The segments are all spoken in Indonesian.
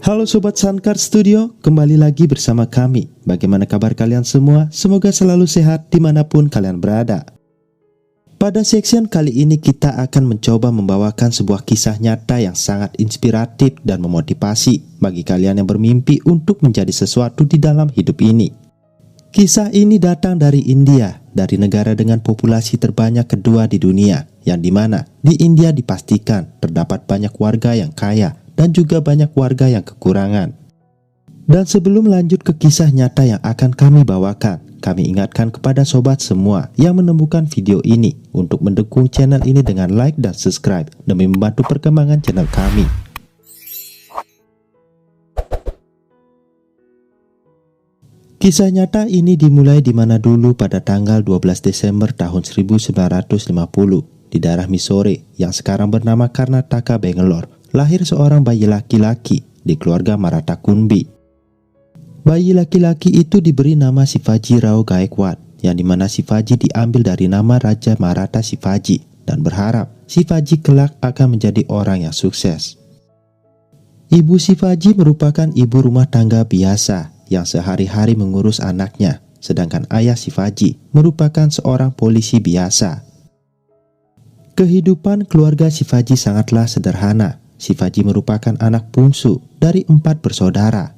Halo Sobat Sankar Studio, kembali lagi bersama kami. Bagaimana kabar kalian semua? Semoga selalu sehat dimanapun kalian berada. Pada section kali ini kita akan mencoba membawakan sebuah kisah nyata yang sangat inspiratif dan memotivasi bagi kalian yang bermimpi untuk menjadi sesuatu di dalam hidup ini. Kisah ini datang dari India, dari negara dengan populasi terbanyak kedua di dunia, yang dimana di India dipastikan terdapat banyak warga yang kaya dan juga banyak warga yang kekurangan. Dan sebelum lanjut ke kisah nyata yang akan kami bawakan, kami ingatkan kepada sobat semua yang menemukan video ini untuk mendukung channel ini dengan like dan subscribe demi membantu perkembangan channel kami. Kisah nyata ini dimulai di mana dulu pada tanggal 12 Desember tahun 1950 di daerah Mysore yang sekarang bernama Karnataka, Bangalore, lahir seorang bayi laki-laki di keluarga Maratha Kunbi. Bayi laki-laki itu diberi nama Shivaji Rao Gaikwad, yang dimana Shivaji diambil dari nama Raja Maratha Shivaji, dan berharap Shivaji kelak akan menjadi orang yang sukses. Ibu Shivaji merupakan ibu rumah tangga biasa yang sehari-hari mengurus anaknya, sedangkan ayah Shivaji merupakan seorang polisi biasa. Kehidupan keluarga Shivaji sangatlah sederhana. Shivaji merupakan anak bungsu dari 4 bersaudara.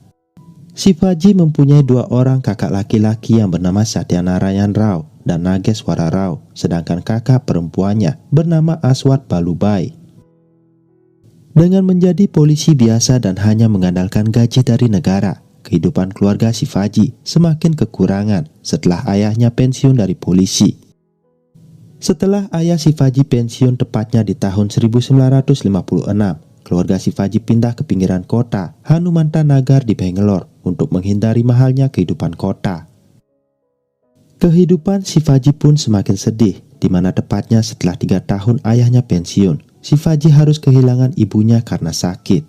Shivaji mempunyai 2 orang kakak laki-laki yang bernama Satyanarayan Rao dan Nageswara Rao, sedangkan kakak perempuannya bernama Aswat Balubai. Dengan menjadi polisi biasa dan hanya mengandalkan gaji dari negara, kehidupan keluarga Shivaji semakin kekurangan setelah ayahnya pensiun dari polisi. Setelah ayah Shivaji pensiun tepatnya di tahun 1956, keluarga Shivaji pindah ke pinggiran kota Hanumantanagar di Bangalore untuk menghindari mahalnya kehidupan kota. Kehidupan Shivaji pun semakin sedih, di mana tepatnya setelah 3 tahun ayahnya pensiun, Shivaji harus kehilangan ibunya karena sakit.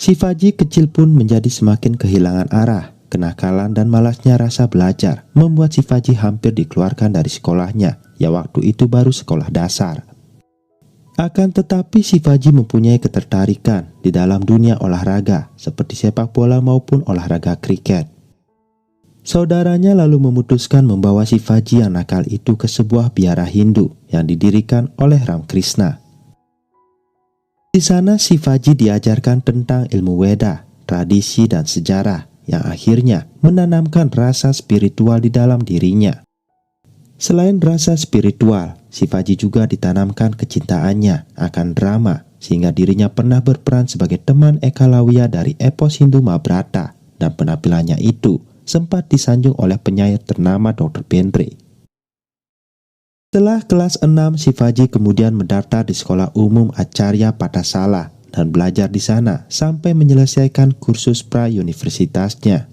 Shivaji kecil pun menjadi semakin kehilangan arah. Kenakalan dan malasnya rasa belajar membuat Shivaji hampir dikeluarkan dari sekolahnya, yang waktu itu baru sekolah dasar. Akan tetapi Shivaji mempunyai ketertarikan di dalam dunia olahraga seperti sepak bola maupun olahraga kriket. Saudaranya lalu memutuskan membawa Shivaji yang nakal itu ke sebuah biara Hindu yang didirikan oleh Ram Krishna. Di sana Shivaji diajarkan tentang ilmu Weda, tradisi dan sejarah yang akhirnya menanamkan rasa spiritual di dalam dirinya. Selain rasa spiritual, Shivaji juga ditanamkan kecintaannya akan drama, sehingga dirinya pernah berperan sebagai teman Ekalawiya dari epos Hindu Mahabharata, dan penampilannya itu sempat disanjung oleh penyair ternama Dr. Bendre. Setelah kelas 6, Shivaji kemudian mendaftar di Sekolah Umum Acharya Pathasala dan belajar di sana sampai menyelesaikan kursus pra-universitasnya.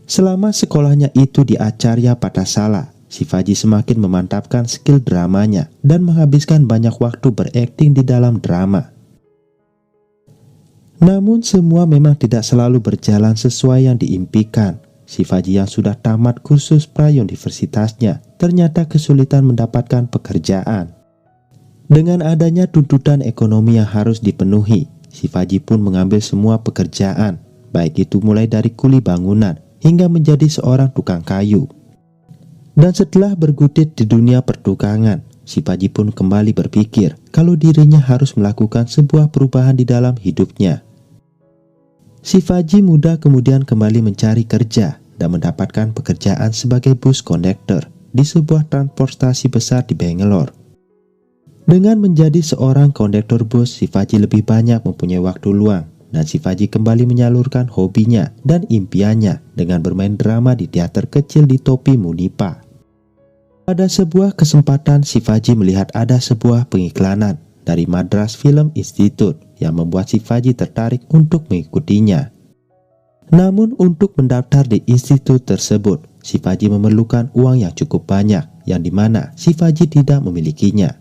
Selama sekolahnya itu di Acharya Pathasala, Shivaji semakin memantapkan skill dramanya dan menghabiskan banyak waktu berakting di dalam drama. Namun semua memang tidak selalu berjalan sesuai yang diimpikan. Shivaji yang sudah tamat kursus pra-universitasnya ternyata kesulitan mendapatkan pekerjaan. Dengan adanya tuntutan ekonomi yang harus dipenuhi, Shivaji pun mengambil semua pekerjaan, baik itu mulai dari kuli bangunan hingga menjadi seorang tukang kayu. Dan setelah berkutit di dunia pertukangan, Shivaji pun kembali berpikir kalau dirinya harus melakukan sebuah perubahan di dalam hidupnya. Shivaji muda kemudian kembali mencari kerja dan mendapatkan pekerjaan sebagai bus kondektor di sebuah transportasi besar di Bangalore. Dengan menjadi seorang kondektor bus, Shivaji lebih banyak mempunyai waktu luang, dan Shivaji kembali menyalurkan hobinya dan impiannya dengan bermain drama di teater kecil di Topi Munipa. Pada sebuah kesempatan, Shivaji melihat ada sebuah pengiklanan dari Madras Film Institute yang membuat Shivaji tertarik untuk mengikutinya. Namun untuk mendaftar di institut tersebut, Shivaji memerlukan uang yang cukup banyak, yang dimana Shivaji tidak memilikinya.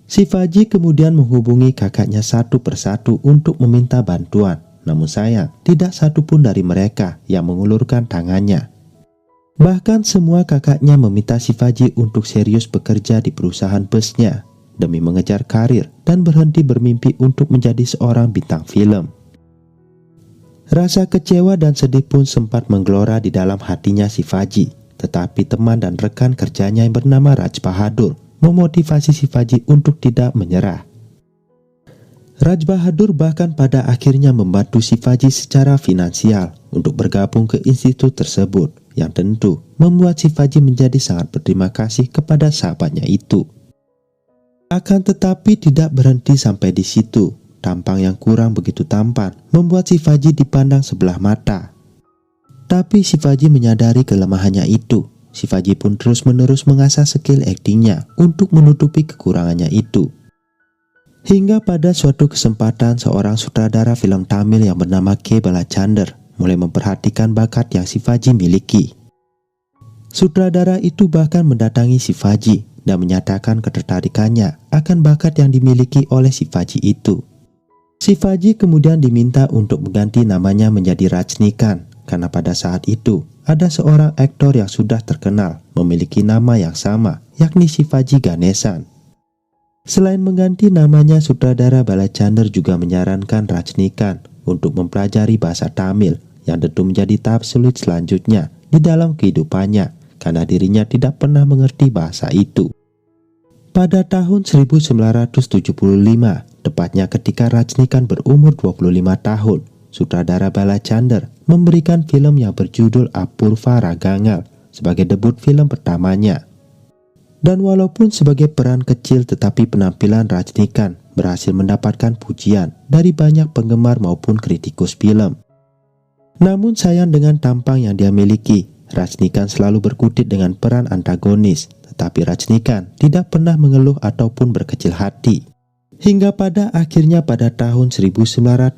Shivaji kemudian menghubungi kakaknya satu persatu untuk meminta bantuan, namun sayang tidak satu pun dari mereka yang mengulurkan tangannya. Bahkan semua kakaknya meminta Shivaji untuk serius bekerja di perusahaan busnya. demi mengejar karir dan berhenti bermimpi untuk menjadi seorang bintang film. Rasa kecewa dan sedih pun sempat menggelora di dalam hatinya Shivaji, tetapi teman dan rekan kerjanya yang bernama Raj Bahadur memotivasi Shivaji untuk tidak menyerah. Raj Bahadur bahkan pada akhirnya membantu Shivaji secara finansial untuk bergabung ke institut tersebut, yang tentu membuat Shivaji menjadi sangat berterima kasih kepada sahabatnya itu. Akan tetapi tidak berhenti sampai di situ. Tampang yang kurang begitu tampan membuat Shivaji dipandang sebelah mata. Tapi Shivaji menyadari kelemahannya itu. Shivaji pun terus-menerus mengasah skill aktingnya untuk menutupi kekurangannya itu. Hingga pada suatu kesempatan seorang sutradara film Tamil yang bernama K. Balachander mulai memperhatikan bakat yang Shivaji miliki. Sutradara itu bahkan mendatangi Shivaji dan menyatakan ketertarikannya akan bakat yang dimiliki oleh Shivaji itu. Shivaji kemudian diminta untuk mengganti namanya menjadi Rajnikanth karena pada saat itu ada seorang aktor yang sudah terkenal memiliki nama yang sama, yakni Shivaji Ganesan. Selain mengganti namanya, sutradara Balachander juga menyarankan Rajnikanth untuk mempelajari bahasa Tamil yang tentu menjadi tahap sulit selanjutnya di dalam kehidupannya karena dirinya tidak pernah mengerti bahasa itu. Pada tahun 1975, tepatnya ketika Rajnikanth berumur 25 tahun, sutradara Balachander memberikan film yang berjudul Apurva Ragangal sebagai debut film pertamanya. Dan walaupun sebagai peran kecil, tetapi penampilan Rajnikanth berhasil mendapatkan pujian dari banyak penggemar maupun kritikus film. Namun sayang dengan tampang yang dia miliki, Rajnikanth selalu berkutik dengan peran antagonis, tetapi Rajnikanth tidak pernah mengeluh ataupun berkecil hati. Hingga pada akhirnya pada tahun 1977,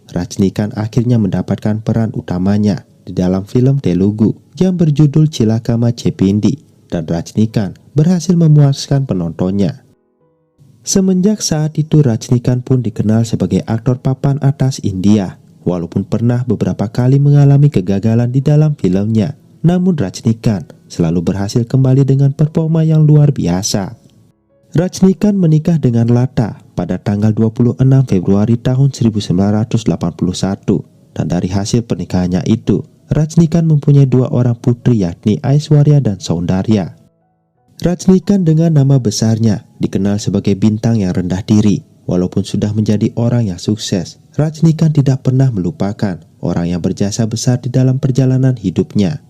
Rajnikanth akhirnya mendapatkan peran utamanya di dalam film Telugu yang berjudul Chilakama Chepindi. Dan Rajnikanth berhasil memuaskan penontonnya. Semenjak saat itu Rajnikanth pun dikenal sebagai aktor papan atas India. Walaupun pernah beberapa kali mengalami kegagalan di dalam filmnya, namun Rajnikanth selalu berhasil kembali dengan performa yang luar biasa. Rajnikanth menikah dengan Lata pada tanggal 26 Februari tahun 1981, dan dari hasil pernikahannya itu Rajnikanth mempunyai 2 orang putri, yakni Aishwarya dan Saundarya. Rajnikanth dengan nama besarnya dikenal sebagai bintang yang rendah diri. Walaupun sudah menjadi orang yang sukses, Rajnikanth tidak pernah melupakan orang yang berjasa besar di dalam perjalanan hidupnya.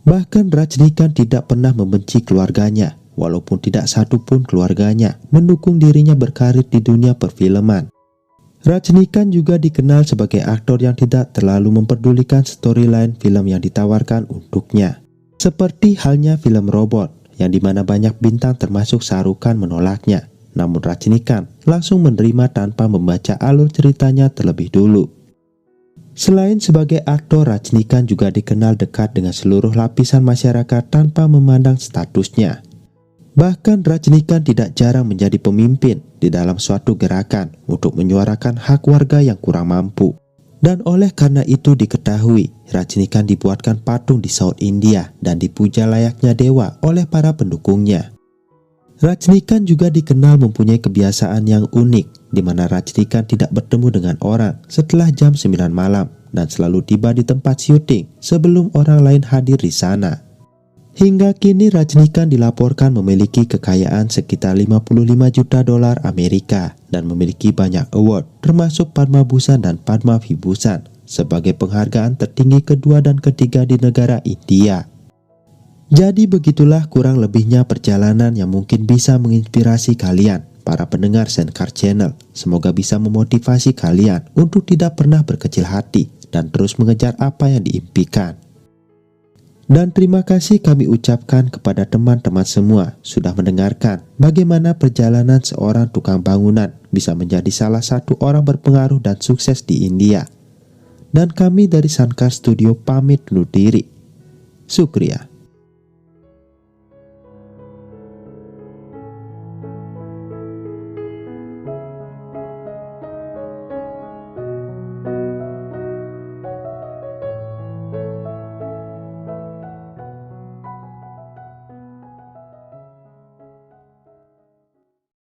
Bahkan Rajnikanth tidak pernah membenci keluarganya, walaupun tidak satu pun keluarganya mendukung dirinya berkarir di dunia perfilman. Rajnikanth juga dikenal sebagai aktor yang tidak terlalu memperdulikan storyline film yang ditawarkan untuknya. Seperti halnya film Robot, yang dimana banyak bintang termasuk Shah Rukh Khan menolaknya. Namun Rajnikanth langsung menerima tanpa membaca alur ceritanya terlebih dulu. Selain sebagai aktor, Rajnikanth juga dikenal dekat dengan seluruh lapisan masyarakat tanpa memandang statusnya. Bahkan Rajnikanth tidak jarang menjadi pemimpin di dalam suatu gerakan untuk menyuarakan hak warga yang kurang mampu. Dan oleh karena itu diketahui, Rajnikanth dibuatkan patung di South India dan dipuja layaknya dewa oleh para pendukungnya. Rajnikanth juga dikenal mempunyai kebiasaan yang unik, di mana Rajnikanth tidak bertemu dengan orang setelah jam 9 malam dan selalu tiba di tempat syuting sebelum orang lain hadir di sana. Hingga kini Rajnikanth dilaporkan memiliki kekayaan sekitar 55 juta dolar Amerika dan memiliki banyak award termasuk Padma Bhushan dan Padma Vibhushan sebagai penghargaan tertinggi kedua dan ketiga di negara India. Jadi begitulah kurang lebihnya perjalanan yang mungkin bisa menginspirasi kalian, para pendengar Zencastr Channel. Semoga bisa memotivasi kalian untuk tidak pernah berkecil hati dan terus mengejar apa yang diimpikan. Dan terima kasih kami ucapkan kepada teman-teman semua sudah mendengarkan bagaimana perjalanan seorang tukang bangunan bisa menjadi salah satu orang berpengaruh dan sukses di India. Dan kami dari Zencastr Studio pamit undur diri. Syukriya.